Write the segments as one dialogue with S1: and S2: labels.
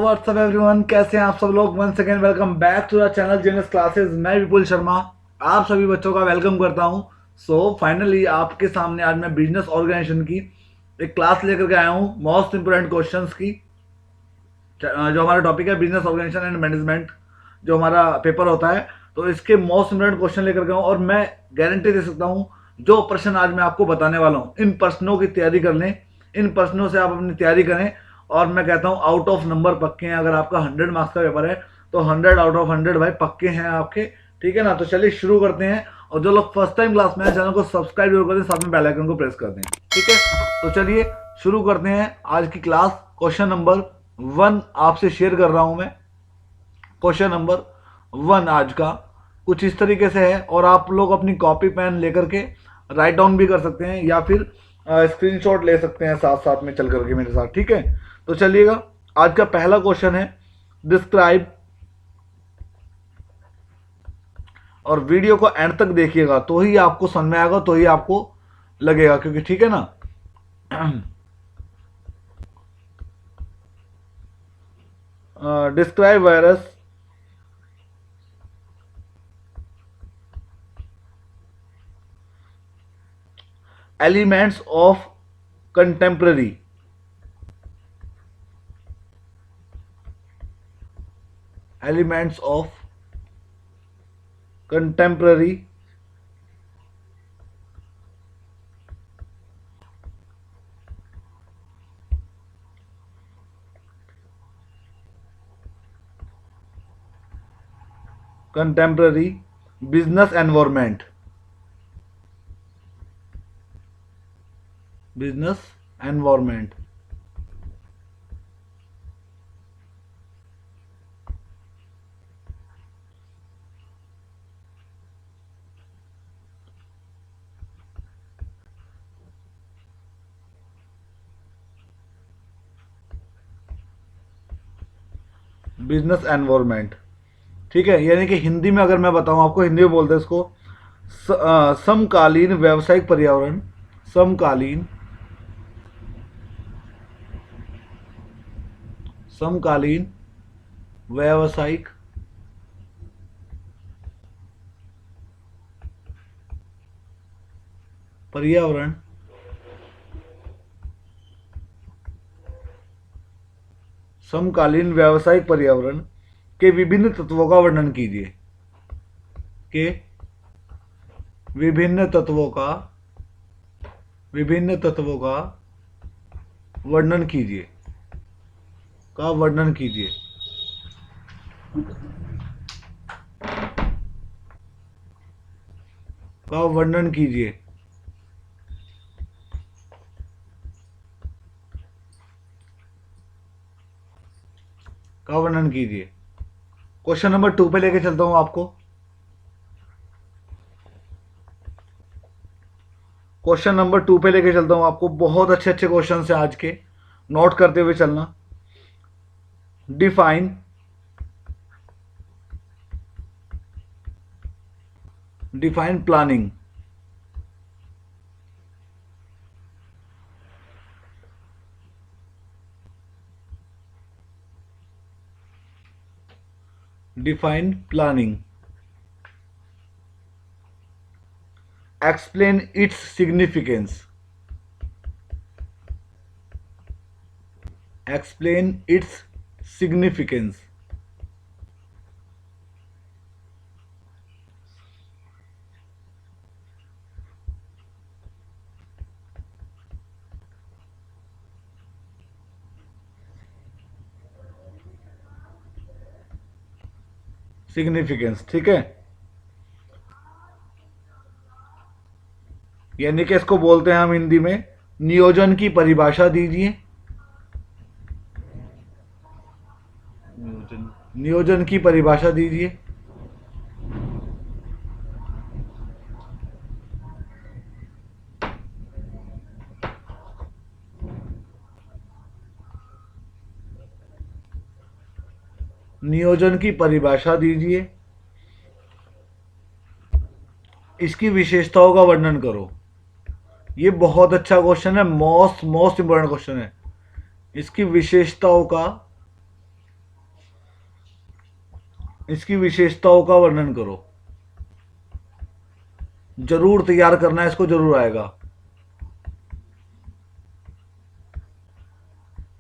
S1: WhatsApp everyone, कैसे हैं आप सब लोग। Once again welcome back to the channel genius classes. मैं विपुल शर्मा आप सभी बच्चों का वेलकम करता हूं। फाइनली आपके सामने आज मैं बिजनेस ऑर्गेनाइजेशन की एक क्लास लेकर के आया हूं, मोस्ट इंपोर्टेंट क्वेश्चंस की। जो हमारा टॉपिक है बिजनेस ऑर्गेनाइजेशन एंड मैनेजमेंट, जो हमारा पेपर होता है, तो इसके मोस्ट इंपोर्टेंट क्वेश्चन लेकर के आऊँ और मैं गारंटी दे सकता हूँ जो प्रश्न आज मैं आपको बताने वाला हूँ, इन प्रश्नों की तैयारी कर लें। इन प्रश्नों से आप अपनी तैयारी करें और मैं कहता हूँ आउट ऑफ नंबर पक्के हैं। अगर आपका 100 मार्क्स का पेपर है तो 100 आउट ऑफ 100 भाई पक्के हैं आपके, ठीक है ना। तो चलिए शुरू करते हैं। और जो लोग फर्स्ट टाइम क्लास में हैं चैनल को सब्सक्राइब जरूर कर दें, साथ में बेल आइकन को प्रेस कर दें, ठीक है। तो चलिए शुरू करते हैं आज की क्लास। क्वेश्चन नंबर 1 आपसे शेयर कर रहा हूं मैं। क्वेश्चन नंबर 1 आज का कुछ इस तरीके से है और आप लोग अपनी कॉपी पेन लेकर के राइट डाउन भी कर सकते हैं या फिर स्क्रीनशॉट ले सकते हैं साथ साथ में चल करके मेरे साथ, ठीक है। तो चलिएगा, आज का पहला क्वेश्चन है डिस्क्राइब, और वीडियो को एंड तक देखिएगा तो ही आपको समझ में आएगा, तो ही आपको लगेगा, क्योंकि ठीक है ना। Describe virus elements of contemporary elements of contemporary contemporary business environment, business environment। Business environment, ठीक है। यानी कि हिंदी में अगर मैं बताऊं आपको, हिंदी में बोलते हैं इसको समकालीन व्यावसायिक पर्यावरण। समकालीन समकालीन व्यावसायिक पर्यावरण समकालीन व्यावसायिक पर्यावरण के विभिन्न तत्वों का वर्णन कीजिए। के विभिन्न तत्वों का वर्णन कीजिए, का वर्णन कीजिए। का वर्णन कीजिए। का वर्णन कीजिए। क्वेश्चन नंबर 2 पे लेके चलता हूं आपको। क्वेश्चन नंबर 2 पे लेके चलता हूं आपको। बहुत अच्छे अच्छे क्वेश्चन हैं आज के, नोट करते हुए चलना। Define planning. Define planning. Explain its significance. Explain its significance. Significance, ठीक है। यानी कि इसको बोलते हैं हम हिंदी में नियोजन की परिभाषा दीजिए। नियोजन की परिभाषा दीजिए। नियोजन की परिभाषा दीजिए। इसकी विशेषताओं का वर्णन करो। ये बहुत अच्छा क्वेश्चन है, मोस्ट इंपोर्टेंट क्वेश्चन है। इसकी विशेषताओं का इसकी विशेषताओं का वर्णन करो। जरूर तैयार करना है इसको, जरूर आएगा।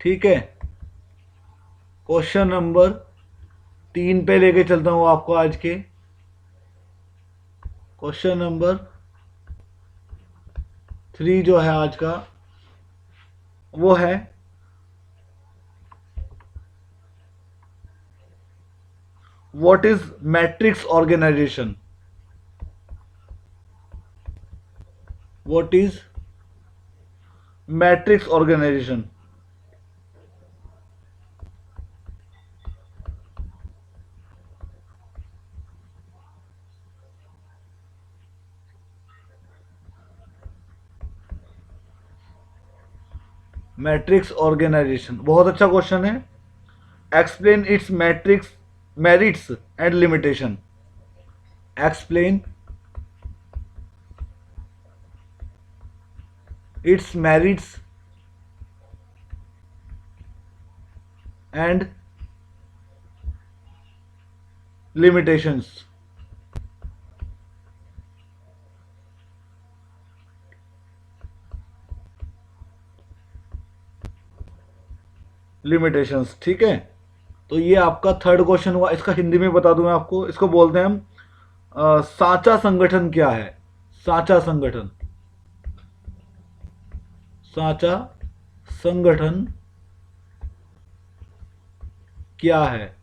S1: ठीक है, क्वेश्चन नंबर 3 पे लेके चलता हूं आपको आज के। क्वेश्चन नंबर 3 जो है आज का, वो है what is matrix organisation. What is matrix organisation. Matrix organisation बहुत अच्छा क्वेश्चन है। Explain its matrix merits and limitation. Explain its merits and limitations. Limitations, ठीक है। तो ये आपका थर्ड क्वेश्चन हुआ। इसका हिंदी में बता दूं मैं आपको। इसको बोलते हैं हम साचा संगठन क्या है। साचा संगठन। साचा संगठन क्या है।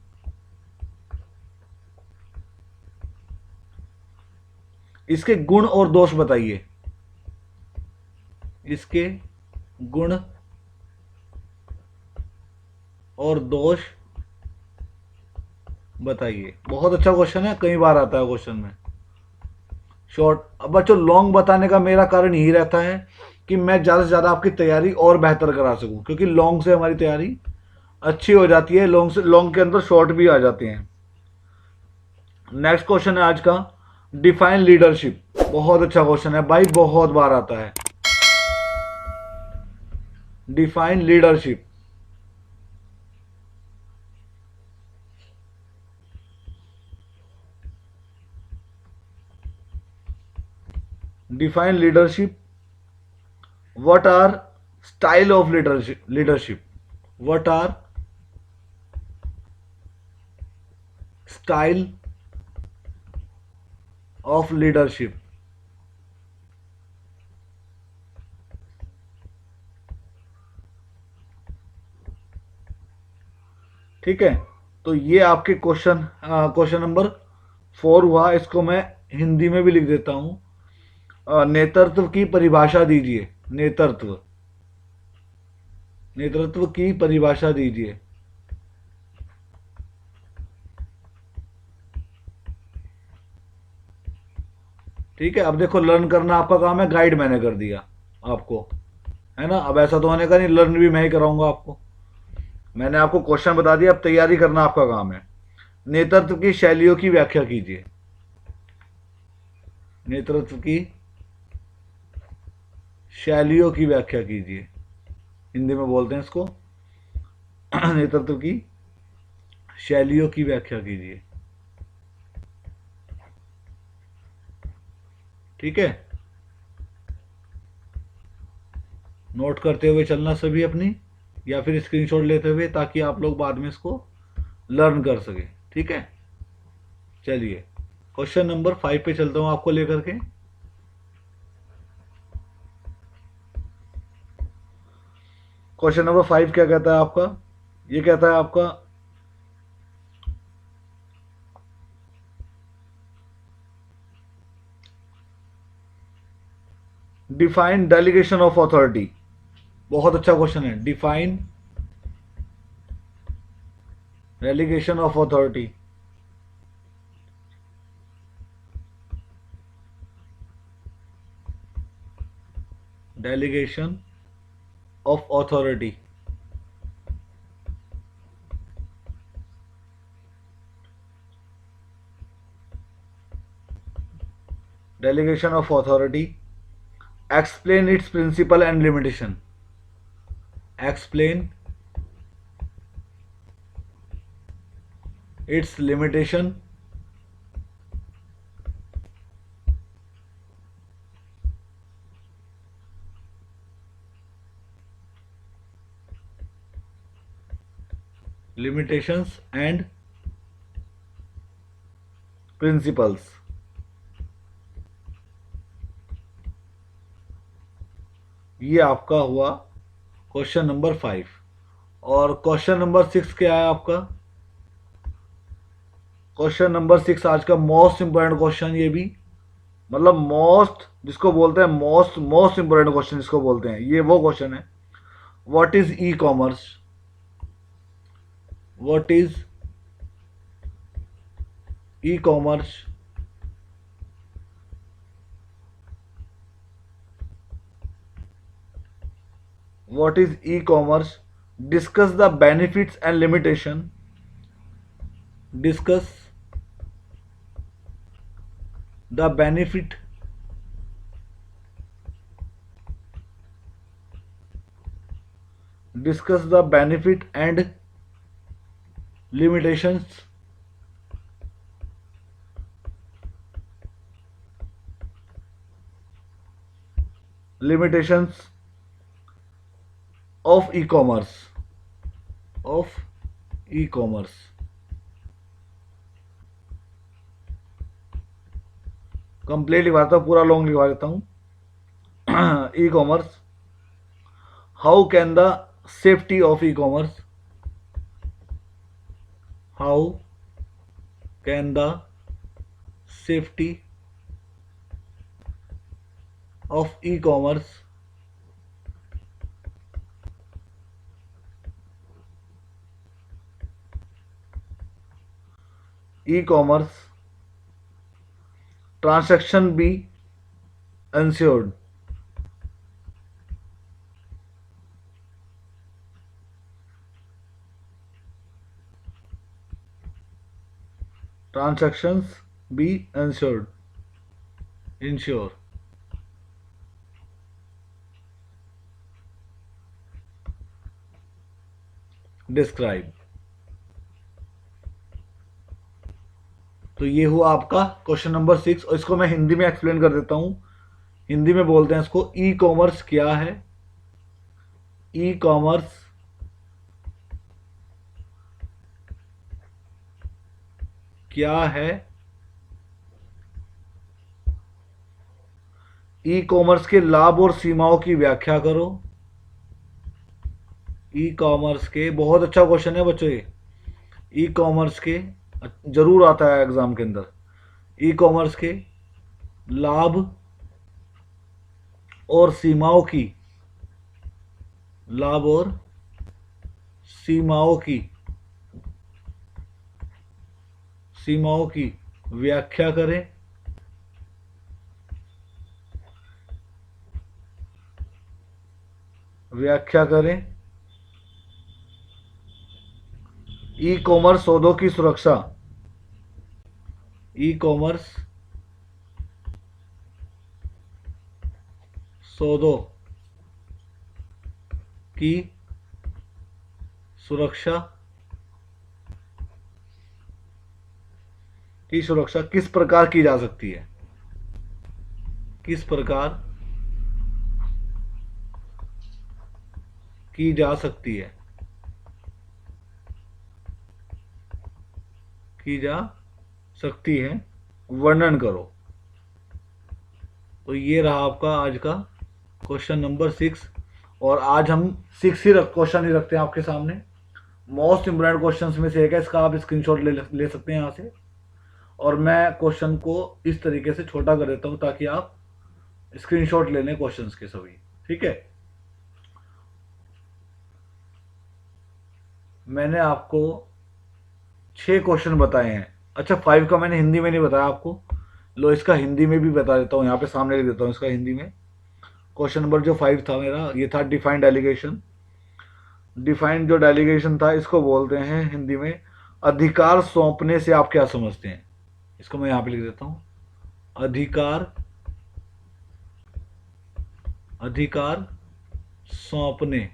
S1: इसके गुण और दोष बताइए। इसके गुण और दोष बताइए। बहुत अच्छा क्वेश्चन है, कई बार आता है क्वेश्चन में। शॉर्ट। अब बच्चों लॉन्ग बताने का मेरा कारण यही रहता है कि मैं ज़्यादा से ज़्यादा आपकी तैयारी और बेहतर करा सकूं, क्योंकि लॉन्ग से हमारी तैयारी अच्छी हो जाती है। लॉन्ग से लॉन्ग के अंदर शॉर्ट भी आ जाते हैं। नेक्स्ट क्वेश्चन है आज का, डिफाइन लीडरशिप। बहुत अच्छा क्वेश्चन है भाई, बहुत बार आता है। Define leadership. Define leadership. What are style of leadership. What are style of leadership. ठीक है, तो ये आपके क्वेश्चन नंबर 4 हुआ। इसको मैं हिंदी में भी लिख देता हूं। नेतृत्व की परिभाषा दीजिए। नेतृत्व। नेतृत्व की परिभाषा दीजिए। ठीक है, अब देखो लर्न करना आपका काम है, गाइड मैंने कर दिया आपको, है ना। अब ऐसा तो होने का नहीं, लर्न भी मैं ही कराऊंगा आपको। मैंने आपको क्वेश्चन बता दिया, अब तैयारी करना आपका काम है। नेतृत्व की शैलियों की व्याख्या कीजिए। नेतृत्व की शैलियों की व्याख्या कीजिए। हिंदी में बोलते हैं इसको। नेतृत्व की शैलियों की व्याख्या कीजिए। ठीक है, नोट करते हुए चलना सभी अपनी, या फिर स्क्रीनशॉट लेते हुए, ताकि आप लोग बाद में इसको लर्न कर सके। ठीक है, चलिए क्वेश्चन नंबर 5 पे चलता हूं आपको लेकर के। क्वेश्चन नंबर 5 क्या कहता है आपका। ये कहता है आपका, डिफाइन डेलीगेशन ऑफ अथॉरिटी। बहुत अच्छा क्वेश्चन है। Define delegation of authority. Delegation of authority. Delegation of authority. Explain its principle and limitation. Explain its limitation, limitations and principles. ये आपका हुआ क्वेश्चन नंबर 5। और क्वेश्चन नंबर 6 क्या है आपका? क्वेश्चन नंबर 6 आज का मोस्ट इंपोर्टेंट क्वेश्चन, ये भी मतलब मोस्ट, जिसको बोलते हैं मोस्ट मोस्ट इंपोर्टेंट क्वेश्चन जिसको बोलते हैं, ये वो क्वेश्चन है। What is e commerce? What is e commerce? What is e-commerce? Discuss the benefits and limitation. Discuss the benefit discuss the benefit and limitations. Limitations of e-commerce. Of e-commerce. Complete लिखवा देता हूँ, पूरा long लिखवा देता हूँ। E commerce, how can the safety of e commerce, how can the safety of e commerce e-commerce transaction be ensured? Transactions be ensured. Ensure. Describe. तो ये हुआ आपका क्वेश्चन नंबर 6, और इसको मैं हिंदी में एक्सप्लेन कर देता हूं। हिंदी में बोलते हैं इसको, ई कॉमर्स क्या है? ई कॉमर्स क्या है? ई कॉमर्स के लाभ और सीमाओं की व्याख्या करो। ई कॉमर्स के, बहुत अच्छा क्वेश्चन है बच्चों ये, ई कॉमर्स के जरूर आता है एग्जाम के अंदर। ई कॉमर्स के लाभ और सीमाओं की, लाभ और सीमाओं की, सीमाओं की व्याख्या करें। व्याख्या करें। ई कॉमर्स सौदों की सुरक्षा, ई कॉमर्स सौदों की सुरक्षा, की सुरक्षा किस प्रकार की जा सकती है? किस प्रकार की जा सकती है? की जा सकती है, वर्णन करो। तो ये रहा आपका आज का क्वेश्चन नंबर 6। और आज हम 6 ही क्वेश्चन ही रखते हैं आपके सामने। मोस्ट इंपोर्टेंट क्वेश्चंस में से एक है, इसका आप स्क्रीनशॉट ले सकते हैं यहाँ से। और मैं क्वेश्चन को इस तरीके से छोटा कर देता हूँ ताकि आप स्क्रीनशॉट ले लें क्वेश्चंस के सभी, ठीक है। मैंने आपको 6 क्वेश्चन बताए हैं। अच्छा, 5 का मैंने हिंदी में नहीं बताया आपको, लो इसका हिंदी में भी बता देता हूँ, यहाँ पे सामने लिख देता हूँ इसका हिंदी में। क्वेश्चन नंबर जो 5 था मेरा, ये था डिफाइंड डेलीगेशन। डिफाइंड जो डेलीगेशन था, इसको बोलते हैं हिंदी में अधिकार सौंपने से आप क्या समझते हैं? इसको मैं यहाँ पे लिख देता हूँ, अधिकार, अधिकार सौंपने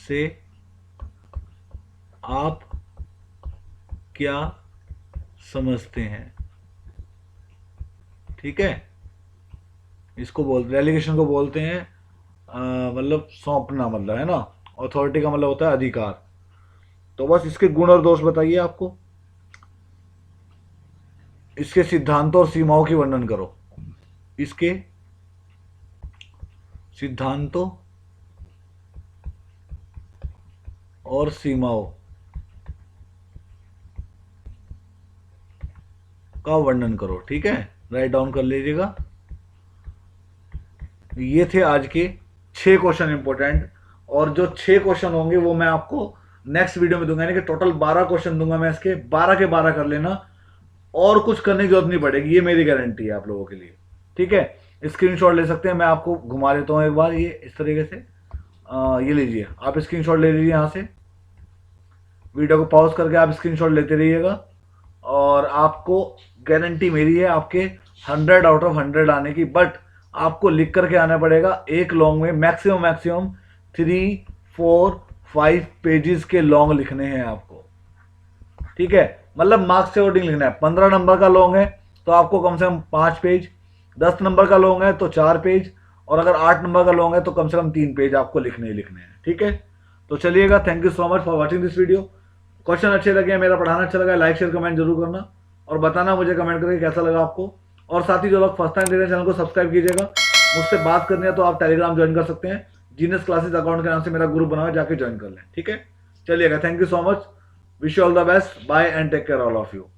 S1: से आप क्या समझते हैं। ठीक है, इसको बोलते, डेलीगेशन को बोलते हैं मतलब सौंपना, मतलब है ना। अथॉरिटी का मतलब होता है अधिकार। तो बस इसके गुण और दोष बताइए आपको। इसके सिद्धांतों और सीमाओं की वर्णन करो। इसके सिद्धांतों और सीमाओं का वर्णन करो। ठीक है, राइट डाउन कर लीजिएगा। ये थे आज के 6 क्वेश्चन इंपॉर्टेंट, और जो 6 क्वेश्चन होंगे वो मैं आपको नेक्स्ट वीडियो में दूंगा, यानी कि टोटल 12 क्वेश्चन दूंगा मैं। इसके 12 के 12 कर लेना, और कुछ करने की जरूरत नहीं पड़ेगी, ये मेरी गारंटी है आप लोगों के लिए। ठीक है, स्क्रीनशॉट ले सकते हैं, मैं आपको घुमा देता हूँ एक बार, ये इस तरीके से। ये लीजिए, आप स्क्रीनशॉट ले लीजिए यहाँ से। वीडियो को पॉज करके आप स्क्रीनशॉट लेते रहिएगा, और आपको गारंटी मेरी है आपके 100 आउट ऑफ 100 आने की। बट आपको लिख करके आना पड़ेगा एक लॉन्ग में, मैक्सिमम मैक्सिमम 3, 4, 5 पेजेस के लॉन्ग लिखने हैं आपको। ठीक है, मतलब मार्क्स से अकॉर्डिंग लिखना है। 15 नंबर का लॉन्ग है तो आपको कम से कम 5 पेज, 10 नंबर का लॉन्ग है तो 4 पेज, और अगर 8 नंबर का लॉन्ग है तो कम से कम 3 पेज आपको लिखने ही लिखने हैं। ठीक है, तो चलिएगा, thank you so much for watching this video. Question अच्छे लगे, मेरा पढ़ाना अच्छा लगा, लाइक शेयर कमेंट जरूर करना, और बताना मुझे कमेंट करके कैसा लगा आपको। और साथ ही जो लोग फर्स्ट टाइम देख रहे हैं चैनल को सब्सक्राइब कीजिएगा। मुझसे बात करनी है तो आप टेलीग्राम ज्वाइन कर सकते हैं, जीनियस क्लासेस अकाउंट के नाम से मेरा ग्रुप बना हुआ है, जाके ज्वाइन कर लें। ठीक है, चलिएगा, thank you so much, wish you all the best, bye and take care all of you.